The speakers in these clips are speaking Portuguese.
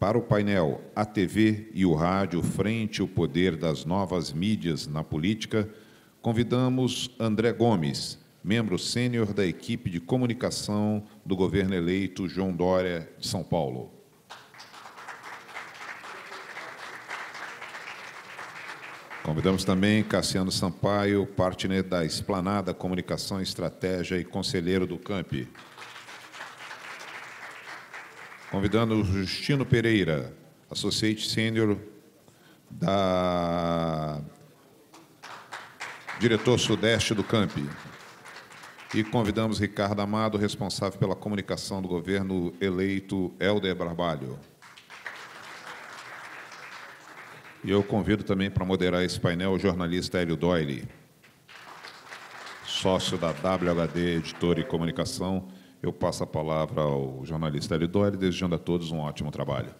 Para o painel A TV e o Rádio frente ao poder das novas mídias na política, convidamos André Gomes, membro sênior da equipe de comunicação do governo eleito João Dória de São Paulo. Convidamos também Cassiano Sampaio, partner da Esplanada Comunicação e Estratégia e conselheiro do CAMP. Convidando Justino Pereira, Associate Sênior da Diretor Sudeste do CAMP. E convidamos Ricardo Amado, responsável pela comunicação do governo eleito Helder Barbalho. E eu convido também para moderar esse painel o jornalista Hélio Doyle, sócio da WHD Editora e Comunicação. Eu passo a palavra ao jornalista Hélio Doyle, desejando a todos um ótimo trabalho.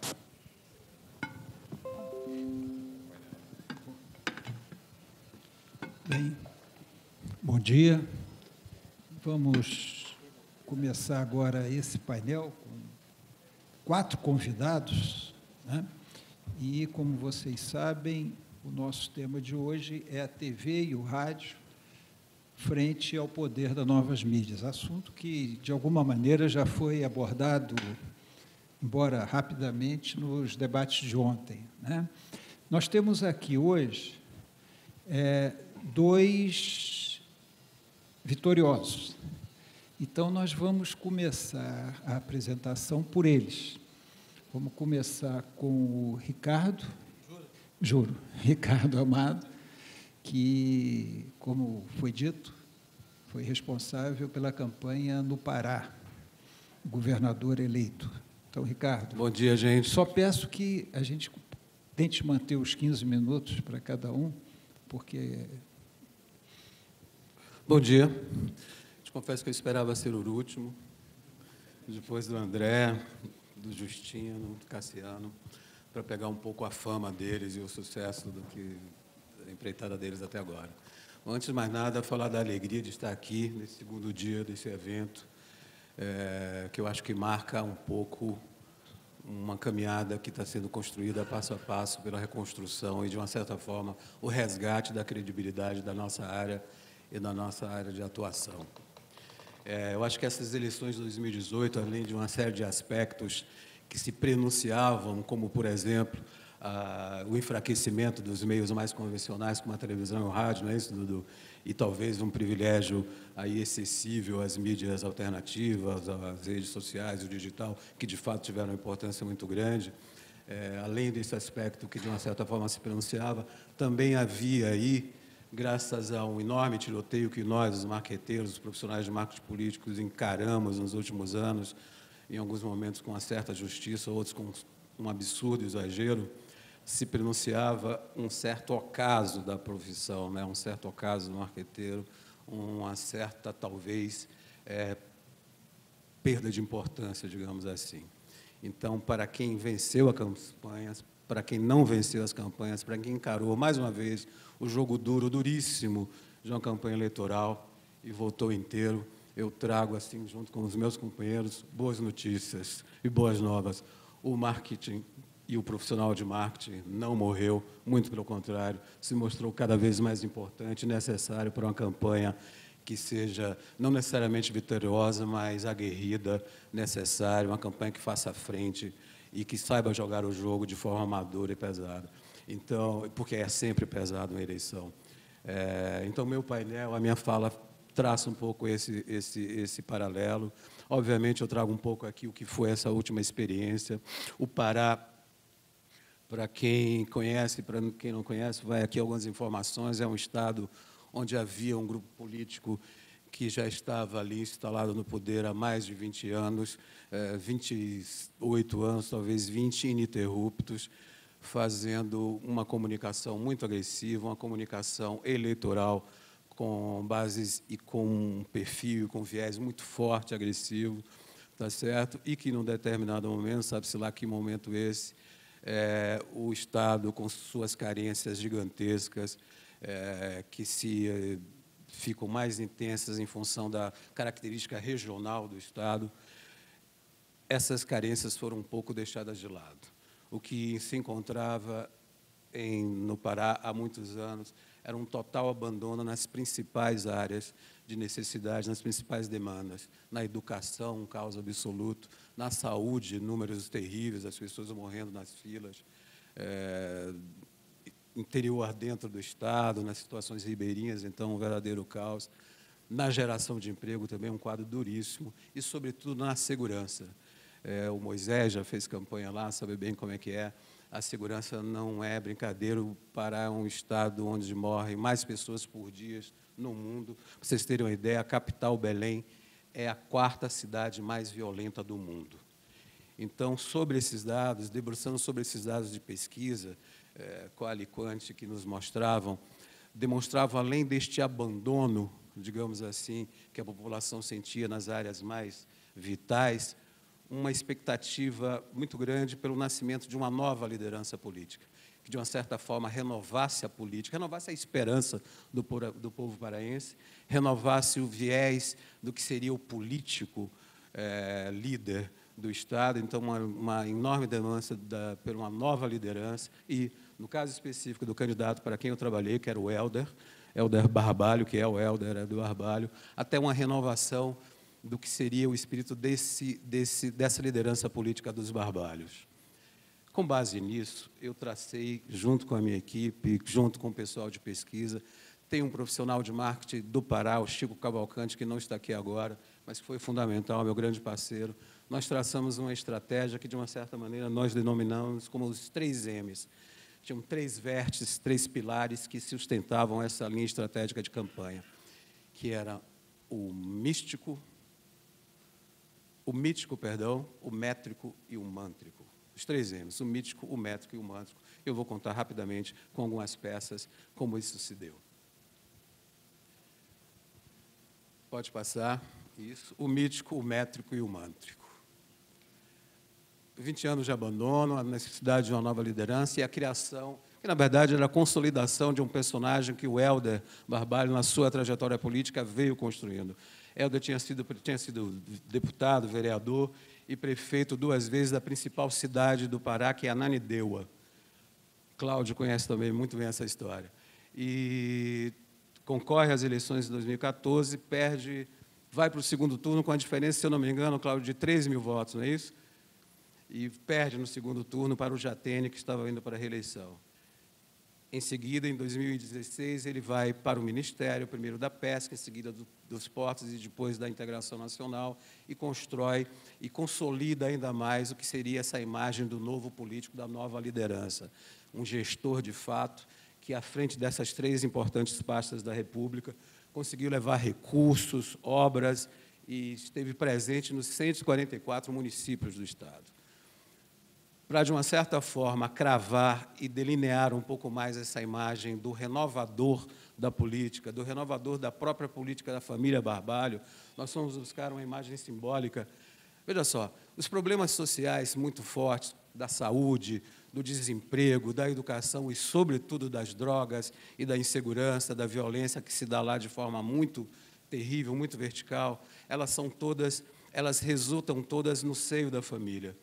Bem, bom dia. Vamos começar agora esse painel com 4 convidados, né? E, como vocês sabem, o nosso tema de hoje é a TV e o rádio frente ao poder das novas mídias, assunto que, de alguma maneira, já foi abordado, embora rapidamente, nos debates de ontem, né? Nós temos aqui hoje 2 vitoriosos. Então, nós vamos começar a apresentação por eles. Vamos começar com o Ricardo, juro, Ricardo Amado, que, como foi dito, foi responsável pela campanha no Pará, governador eleito. Então, Ricardo... Bom dia, gente. Só peço que a gente tente manter os 15 minutos para cada um, porque... Bom dia. Te confesso que eu esperava ser o último, depois do André, do Justino, do Cassiano, para pegar um pouco a fama deles e o sucesso do que a empreitada deles até agora. Antes de mais nada, falar da alegria de estar aqui nesse segundo dia desse evento, que eu acho que marca um pouco uma caminhada que está sendo construída passo a passo pela reconstrução e, de uma certa forma, o resgate da credibilidade da nossa área e da nossa área de atuação. Eu acho que essas eleições de 2018, além de uma série de aspectos que se prenunciavam, como, por exemplo, o enfraquecimento dos meios mais convencionais, como a televisão e o rádio, não é isso, Dudu? E talvez um privilégio aí excessivo às mídias alternativas, às redes sociais, o digital, que de fato tiveram uma importância muito grande. Além desse aspecto que de uma certa forma se pronunciava, também havia aí, graças a um enorme tiroteio que nós, os marqueteiros, os profissionais de marketing políticos, encaramos nos últimos anos, em alguns momentos com uma certa justiça, outros com um absurdo exagero, se pronunciava um certo ocaso da profissão, né? Um certo ocaso do marqueteiro, uma certa, talvez, perda de importância, digamos assim. Então, para quem venceu as campanhas, para quem não venceu as campanhas, para quem encarou, mais uma vez, o jogo duro, duríssimo, de uma campanha eleitoral e voltou inteiro, eu trago, assim, junto com os meus companheiros, boas notícias e boas novas. O marketing e o profissional de marketing não morreu, muito pelo contrário, se mostrou cada vez mais importante e necessário para uma campanha que seja não necessariamente vitoriosa, mas aguerrida, necessária, uma campanha que faça frente e que saiba jogar o jogo de forma madura e pesada. Então, porque é sempre pesado uma eleição. Então, meu painel, a minha fala traça um pouco esse paralelo. Obviamente, eu trago um pouco aqui o que foi essa última experiência. O Pará, para quem conhece, para quem não conhece, vai aqui algumas informações. É um estado onde havia um grupo político que já estava ali instalado no poder há mais de 20 anos, 28 anos, talvez 20 ininterruptos, fazendo uma comunicação muito agressiva, uma comunicação eleitoral com bases e com um perfil, com um viés muito forte, agressivo, tá certo? E que, num determinado momento, sabe-se lá que momento esse, o Estado, com suas carências gigantescas, que ficam mais intensas em função da característica regional do Estado, essas carências foram um pouco deixadas de lado. o que se encontrava no Pará há muitos anos era um total abandono nas principais áreas de necessidade, nas principais demandas. Na educação, um caos absoluto. Na saúde, números terríveis, as pessoas morrendo nas filas. Interior dentro do Estado, nas situações ribeirinhas, então, um verdadeiro caos. Na geração de emprego, também um quadro duríssimo. E, sobretudo, na segurança. O Moisés já fez campanha lá, sabe bem como é que é. A segurança não é brincadeira. O Pará é um estado onde morrem mais pessoas por dia no mundo. Para vocês terem uma ideia, a capital, Belém, é a 4ª cidade mais violenta do mundo. Então, sobre esses dados, debruçando sobre esses dados de pesquisa, qual e quant, que nos demonstravam, além deste abandono, digamos assim, que a população sentia nas áreas mais vitais, uma expectativa muito grande pelo nascimento de uma nova liderança política, que, de uma certa forma, renovasse a política, renovasse a esperança do povo paraense, renovasse o viés do que seria o político líder do Estado. Então, uma enorme demanda por uma nova liderança e, no caso específico do candidato para quem eu trabalhei, que era o Helder Barbalho, que é o Helder do Barbalho, até uma renovação do que seria o espírito dessa liderança política dos Barbalhos. Com base nisso, eu tracei, junto com a minha equipe, junto com o pessoal de pesquisa, tem um profissional de marketing do Pará, o Chico Cavalcante, que não está aqui agora, mas que foi fundamental, meu grande parceiro. Nós traçamos uma estratégia que, de uma certa maneira, nós denominamos como os 3 M's. Tinham 3 vértices, 3 pilares que sustentavam essa linha estratégica de campanha, que era o mítico, o métrico e o mântrico. Os 3 M's, o mítico, o métrico e o mântrico. Eu vou contar rapidamente, com algumas peças, como isso se deu. Pode passar. Isso. O mítico, o métrico e o mântrico. 20 anos de abandono, a necessidade de uma nova liderança e a criação, que, na verdade, era a consolidação de um personagem que o Helder Barbalho, na sua trajetória política, veio construindo. Helder tinha sido deputado, vereador e prefeito 2 vezes da principal cidade do Pará, que é Ananindeua. Cláudio conhece também muito bem essa história. E concorre às eleições de 2014, vai para o 2º turno com a diferença, se eu não me engano, Cláudio, de 3 mil votos, não é isso? E perde no 2º turno para o Jatene, que estava indo para a reeleição. Em seguida, em 2016, ele vai para o Ministério, primeiro da Pesca, em seguida dos Portos e depois da Integração Nacional, e constrói e consolida ainda mais o que seria essa imagem do novo político, da nova liderança. Um gestor, de fato, que, à frente dessas 3 importantes pastas da República, conseguiu levar recursos, obras, e esteve presente nos 144 municípios do Estado. Para, de uma certa forma, cravar e delinear um pouco mais essa imagem do renovador da política, do renovador da própria política da família Barbalho, nós fomos buscar uma imagem simbólica. Veja só, os problemas sociais muito fortes da saúde, do desemprego, da educação e, sobretudo, das drogas e da insegurança, da violência que se dá lá de forma muito terrível, muito vertical, elas resultam todas no seio da família.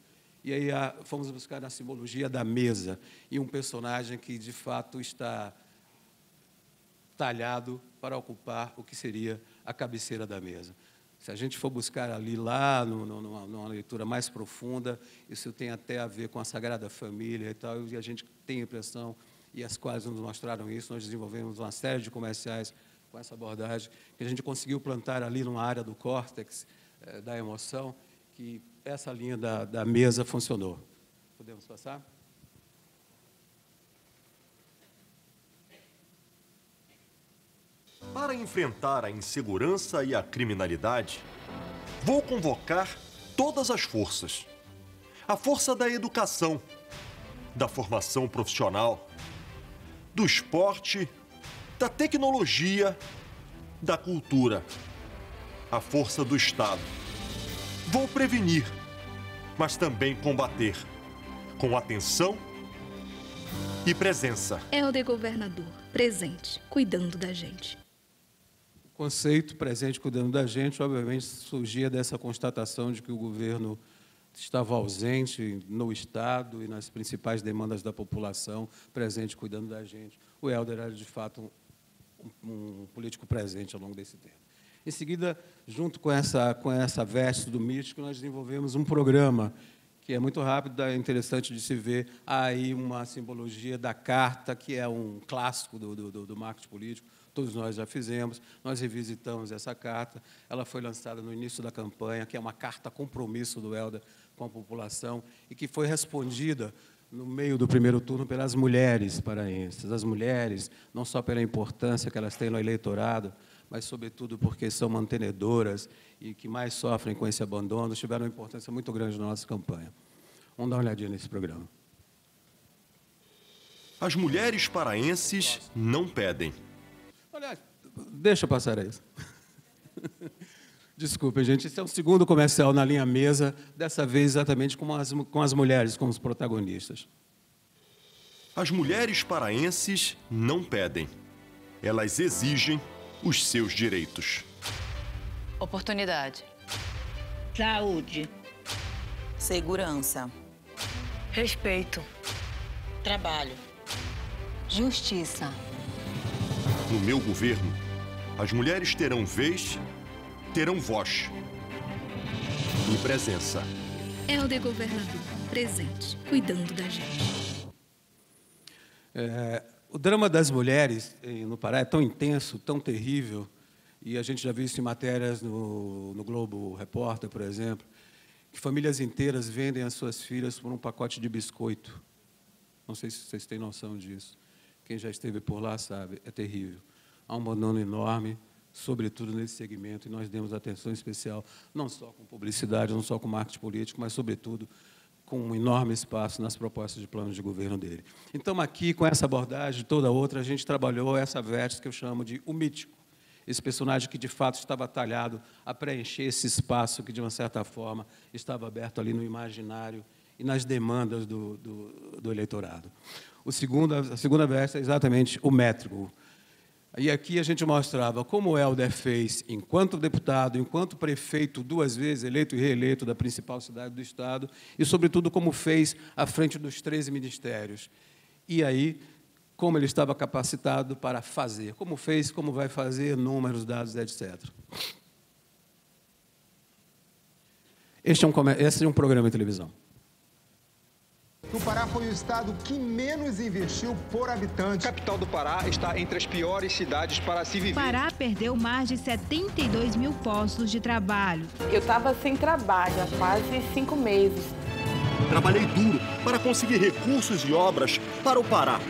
E aí fomos buscar a simbologia da mesa e um personagem que, de fato, está talhado para ocupar o que seria a cabeceira da mesa. Se a gente for buscar ali, lá, numa leitura mais profunda, isso tem até a ver com a Sagrada Família e tal, e a gente tem a impressão, e as quais nos mostraram isso, nós desenvolvemos uma série de comerciais com essa abordagem, que a gente conseguiu plantar ali numa área do córtex, da emoção, que essa linha da mesa funcionou. Podemos passar? Para enfrentar a insegurança e a criminalidade, vou convocar todas as forças. A força da educação, da formação profissional, do esporte, da tecnologia, da cultura. A força do Estado. Vou prevenir, mas também combater, com atenção e presença. Helder Governador, presente, cuidando da gente. O conceito presente, cuidando da gente, obviamente, surgia dessa constatação de que o governo estava ausente no Estado e nas principais demandas da população, presente, cuidando da gente. O Hélder era, de fato, um político presente ao longo desse tempo. Em seguida, junto com essa veste do místico, nós desenvolvemos um programa que é muito rápido, é interessante de se ver aí uma simbologia da carta, que é um clássico do marketing político, todos nós já fizemos, nós revisitamos essa carta, ela foi lançada no início da campanha, que é uma carta compromisso do Hélder com a população, e que foi respondida no meio do primeiro turno pelas mulheres paraenses. As mulheres, não só pela importância que elas têm no eleitorado, mas, sobretudo, porque são mantenedoras e que mais sofrem com esse abandono, tiveram uma importância muito grande na nossa campanha. Vamos dar uma olhadinha nesse programa. As mulheres paraenses não pedem. Olha, deixa eu passar isso. Desculpem, gente, esse é o segundo comercial na linha mesa, dessa vez exatamente com as mulheres como os protagonistas. As mulheres paraenses não pedem. Elas exigem os seus direitos. Oportunidade. Saúde. Segurança. Respeito. Trabalho. Justiça. No meu governo, as mulheres terão vez, terão voz e presença. Hélder Governador, presente, cuidando da gente. O drama das mulheres no Pará é tão intenso, tão terrível, e a gente já viu isso em matérias no Globo Repórter, por exemplo, que famílias inteiras vendem as suas filhas por um pacote de biscoito. Não sei se vocês têm noção disso. Quem já esteve por lá sabe, é terrível. Há um abandono enorme, sobretudo nesse segmento, e nós demos atenção especial, não só com publicidade, não só com marketing político, mas, sobretudo, com um enorme espaço nas propostas de plano de governo dele. Então, aqui, com essa abordagem, toda outra, a gente trabalhou essa veste que eu chamo de o mítico, esse personagem que, de fato, estava talhado a preencher esse espaço que, de uma certa forma, estava aberto ali no imaginário e nas demandas do eleitorado. A segunda veste é exatamente o métrico. E aqui a gente mostrava como o Hélder fez, enquanto deputado, enquanto prefeito, 2 vezes eleito e reeleito da principal cidade do Estado, e, sobretudo, como fez à frente dos 13 ministérios. E aí, como ele estava capacitado para fazer, como fez, como vai fazer, números, dados, etc. Esse é um programa de televisão. O Pará foi o estado que menos investiu por habitante. A capital do Pará está entre as piores cidades para se viver. O Pará perdeu mais de 72 mil postos de trabalho. Eu estava sem trabalho há quase 5 meses. Trabalhei duro para conseguir recursos e obras para o Pará.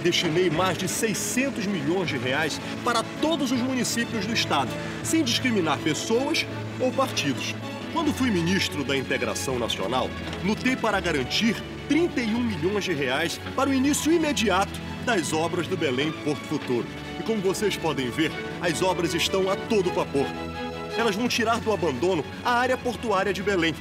Destinei mais de 600 milhões de reais para todos os municípios do estado, sem discriminar pessoas ou partidos. Quando fui ministro da Integração Nacional, lutei para garantir 31 milhões de reais para o início imediato das obras do Belém Porto Futuro. E como vocês podem ver, as obras estão a todo vapor. Elas vão tirar do abandono a área portuária de Belém,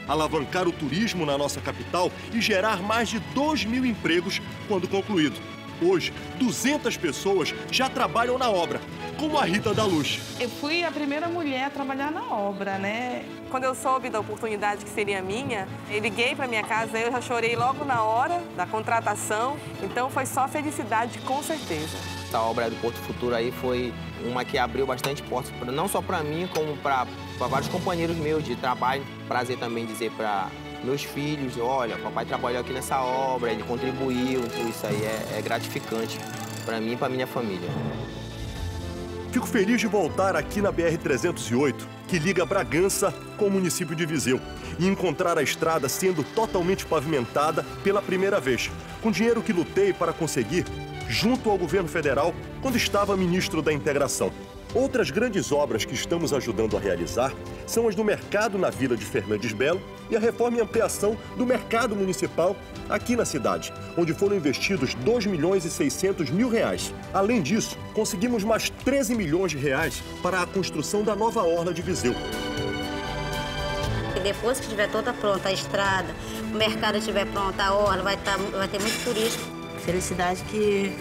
alavancar o turismo na nossa capital e gerar mais de 2.000 empregos quando concluído. Hoje, 200 pessoas já trabalham na obra, como a Rita da Luz. Eu fui a primeira mulher a trabalhar na obra, né? Quando eu soube da oportunidade que seria minha, eu liguei para minha casa, eu já chorei logo na hora da contratação, então foi só felicidade, com certeza. Essa obra do Porto Futuro aí foi uma que abriu bastante portas, não só para mim, como para vários companheiros meus de trabalho. Prazer também dizer para meus filhos, olha, papai trabalhou aqui nessa obra, ele contribuiu, então isso aí é gratificante para mim e para minha família. Fico feliz de voltar aqui na BR-308, que liga Bragança com o município de Viseu, e encontrar a estrada sendo totalmente pavimentada pela primeira vez, com dinheiro que lutei para conseguir junto ao governo federal quando estava ministro da Integração. Outras grandes obras que estamos ajudando a realizar são as do mercado na Vila de Fernandes Belo e a reforma e ampliação do mercado municipal aqui na cidade, onde foram investidos 2.600.000 reais. Além disso, conseguimos mais 13 milhões de reais para a construção da nova orla de Viseu. Depois que estiver toda pronta a estrada, o mercado estiver pronto, a orla, vai ter muito turismo. Felicidade que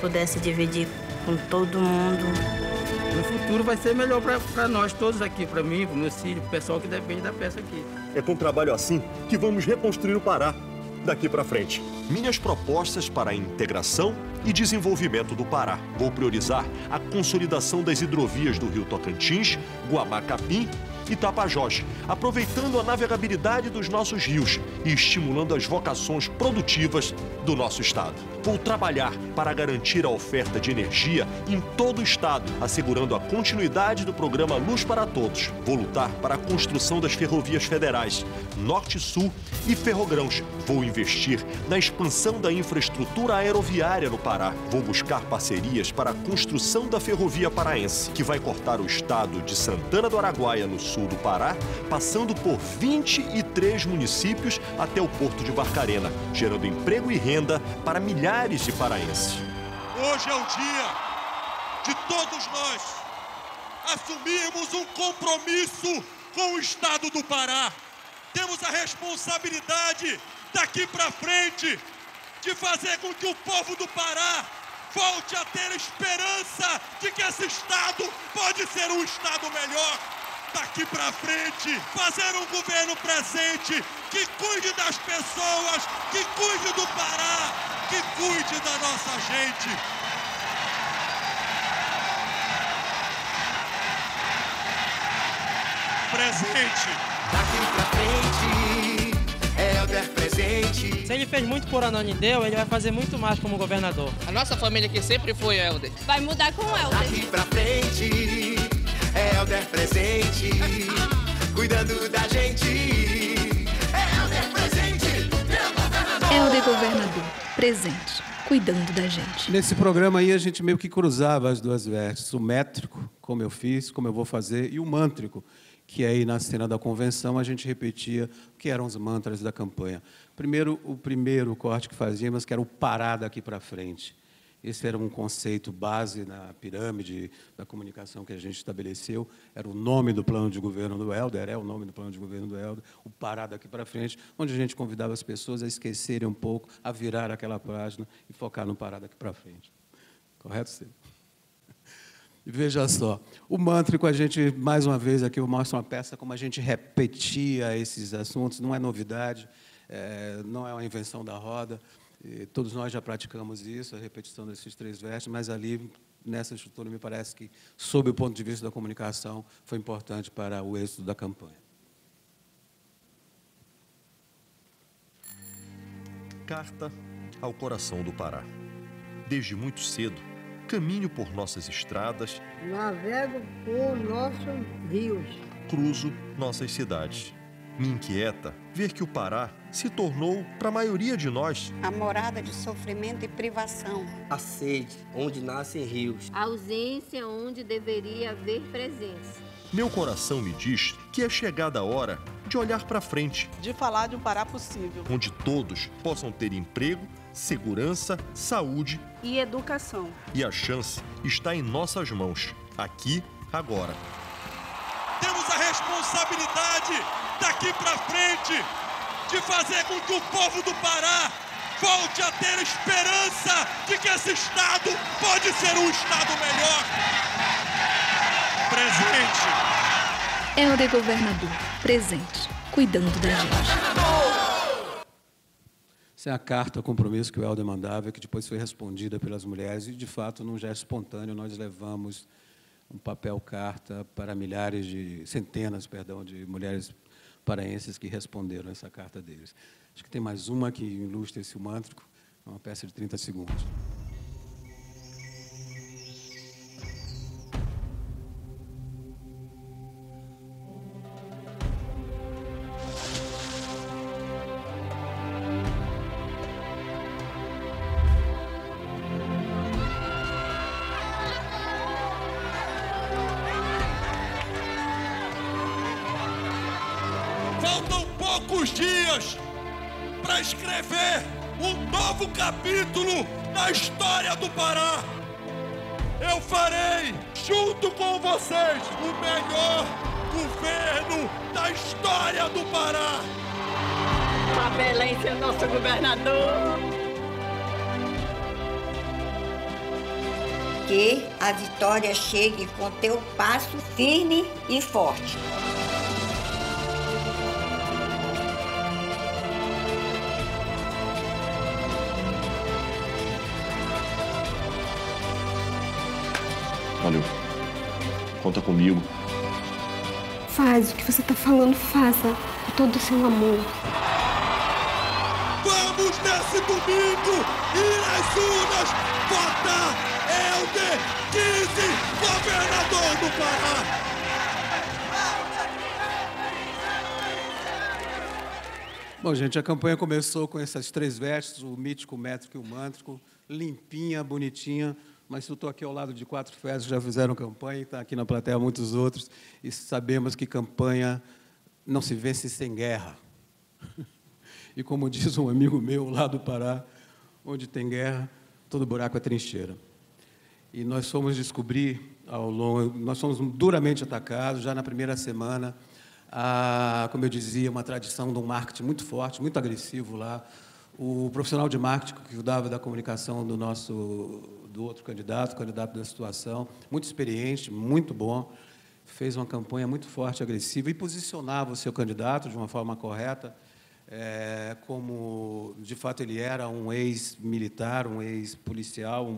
pudesse dividir com todo mundo. no futuro vai ser melhor para nós todos aqui, para mim, para o meu filho, para o pessoal que depende da peça aqui. É com trabalho assim que vamos reconstruir o Pará daqui para frente. Minhas propostas para a integração e desenvolvimento do Pará. Vou priorizar a consolidação das hidrovias do Rio Tocantins, Guabá-Capim e Tapajós, aproveitando a navegabilidade dos nossos rios e estimulando as vocações produtivas do nosso estado. Vou trabalhar para garantir a oferta de energia em todo o estado, assegurando a continuidade do programa Luz para Todos. Vou lutar para a construção das ferrovias federais, Norte-Sul e Ferrogrãos. Vou investir na expansão da infraestrutura aeroviária no Pará. Vou buscar parcerias para a construção da ferrovia paraense, que vai cortar o estado de Santana do Araguaia, no sul do Pará, passando por 23 municípios até o Porto de Barcarena, gerando emprego e renda para milhares de paraenses. Hoje é o dia de todos nós assumirmos um compromisso com o estado do Pará. Temos a responsabilidade daqui para frente de fazer com que o povo do Pará volte a ter esperança de que esse estado pode ser um estado melhor. Daqui para frente, fazer um governo presente que cuide das pessoas, que cuide do Pará, que cuide da nossa gente. Presente. Daqui pra frente, Helder presente. Se ele fez muito por Ananindeua, ele vai fazer muito mais como governador. A nossa família que sempre foi Helder. Vai mudar com o Helder. Daqui pra frente, Helder presente, cuidando da gente. Helder presente, meu governador. Helder governador, presente, cuidando da gente. Nesse programa aí a gente meio que cruzava as duas vertentes, o métrico, como eu fiz, como eu vou fazer, e o mântrico, que aí na cena da convenção a gente repetia o que eram os mantras da campanha. Primeiro, o primeiro corte que fazíamos, que era o Pará daqui para frente. Esse era um conceito base na pirâmide da comunicação que a gente estabeleceu. Era o nome do plano de governo do Helder, é o nome do plano de governo do Helder, o Pará daqui para frente, onde a gente convidava as pessoas a esquecerem um pouco, a virar aquela página e focar no Pará daqui para frente. Correto, Ciro? E veja só, o mântrico, a gente, mais uma vez, aqui eu mostro uma peça como a gente repetia esses assuntos, não é novidade, não é uma invenção da roda. E todos nós já praticamos isso, a repetição desses três versos, mas ali, nessa estrutura, me parece que, sob o ponto de vista da comunicação, foi importante para o êxito da campanha. Carta ao coração do Pará. Desde muito cedo, caminho por nossas estradas, navego por nossos rios, cruzo nossas cidades. Me inquieta ver que o Pará se tornou, para a maioria de nós, a morada de sofrimento e privação. A sede, onde nascem rios. A ausência, onde deveria haver presença. Meu coração me diz que é chegada a hora de olhar para frente. De falar de um Pará possível. Onde todos possam ter emprego, segurança, saúde e educação. E a chance está em nossas mãos, aqui, agora. Temos a responsabilidade, daqui para frente, de fazer com que o povo do Pará volte a ter esperança de que esse estado pode ser um estado melhor. Presente. Helder governador, presente, cuidando da gente. Essa é a carta, o compromisso que o Helder mandava, que depois foi respondida pelas mulheres, e, de fato, num gesto espontâneo, nós levamos um papel carta para centenas, de mulheres paraenses que responderam essa carta deles. Acho que tem mais uma que ilustra esse mântrico, uma peça de 30 segundos. Faltam poucos dias para escrever um novo capítulo na história do Pará. Eu farei, junto com vocês, o melhor governo da história do Pará. Uma beleza, nosso governador. que a vitória chegue com teu passo firme e forte. Valeu. Conta comigo. Faz o que você tá falando, faça com todo o seu amor. Vamos nesse domingo ir às urnas votar Helder Kizzi, governador do Pará. Bom, gente, a campanha começou com essas 3 vestes, o mítico, o métrico e o mântrico, limpinha, bonitinha, mas eu estou aqui ao lado de 4 festas que já fizeram campanha, e está aqui na plateia muitos outros, e sabemos que campanha não se vence sem guerra. E como diz um amigo meu lá do Pará, onde tem guerra, todo buraco é trincheira. E nós fomos descobrir, nós fomos duramente atacados, já na primeira semana, como eu dizia, uma tradição de um marketing muito forte, muito agressivo lá. O profissional de marketing que cuidava da comunicação do outro candidato da situação, muito experiente, muito bom, fez uma campanha muito forte, agressiva, e posicionava o seu candidato de uma forma correta, como, de fato, ele era um ex-militar, um ex-policial,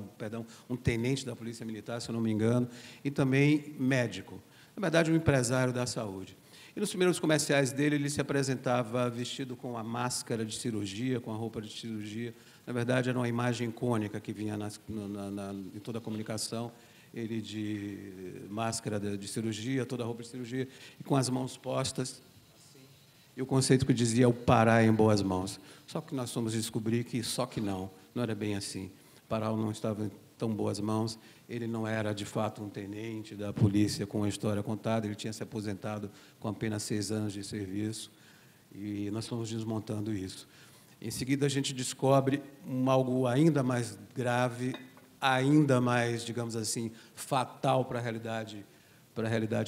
um tenente da Polícia Militar, se eu não me engano, e também médico. Na verdade, um empresário da saúde. E nos primeiros comerciais dele, ele se apresentava vestido com a máscara de cirurgia, com a roupa de cirurgia. Na verdade, era uma imagem icônica que vinha em toda a comunicação, ele de máscara de cirurgia, toda a roupa de cirurgia, e com as mãos postas, assim, e o conceito que dizia o Pará em boas mãos. Só que nós fomos descobrir que não era bem assim. O Pará não estava em tão boas mãos, ele não era, de fato, um tenente da polícia com a história contada, ele tinha se aposentado com apenas 6 anos de serviço, e nós fomos desmontando isso. Em seguida, a gente descobre algo ainda mais grave, ainda mais, digamos assim, fatal para a realidade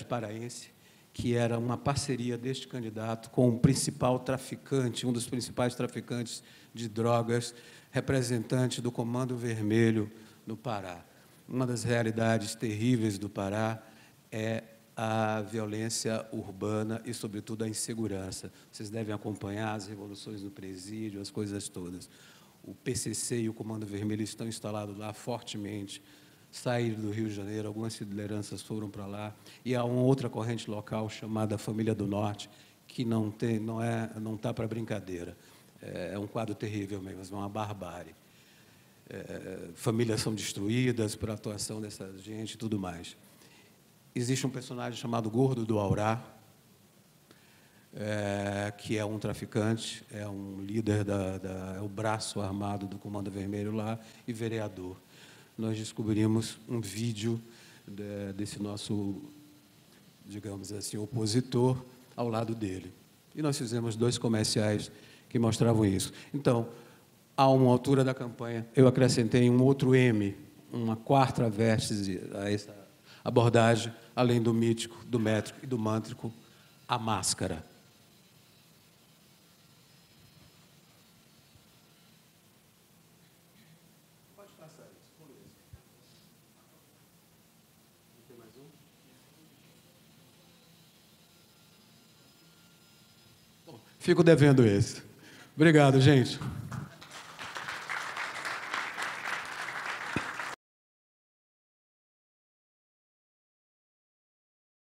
paraense, que era uma parceria deste candidato com o principal traficante, um dos principais traficantes de drogas, representante do Comando Vermelho no Pará. Uma das realidades terríveis do Pará é a violência urbana e, sobretudo, a insegurança. Vocês devem acompanhar as revoluções no presídio, as coisas todas. O PCC e o Comando Vermelho estão instalados lá fortemente, saíram do Rio de Janeiro, algumas lideranças foram para lá, e há uma outra corrente local chamada Família do Norte, que não está para brincadeira. É um quadro terrível mesmo, é uma barbárie. Famílias são destruídas por atuação dessa gente e tudo mais. Existe um personagem chamado Gordo do Aurá, que é um traficante, é um líder, é o braço armado do Comando Vermelho lá e vereador. Nós descobrimos um vídeo desse nosso, digamos assim, opositor ao lado dele. E nós fizemos 2 comerciais que mostravam isso. Então, a uma altura da campanha, eu acrescentei um outro M, uma 4ª veste a essa abordagem, além do mítico, do métrico e do mântrico, a máscara. Pode passar isso, por isso. Tem mais um? Bom, fico devendo esse. Obrigado, gente.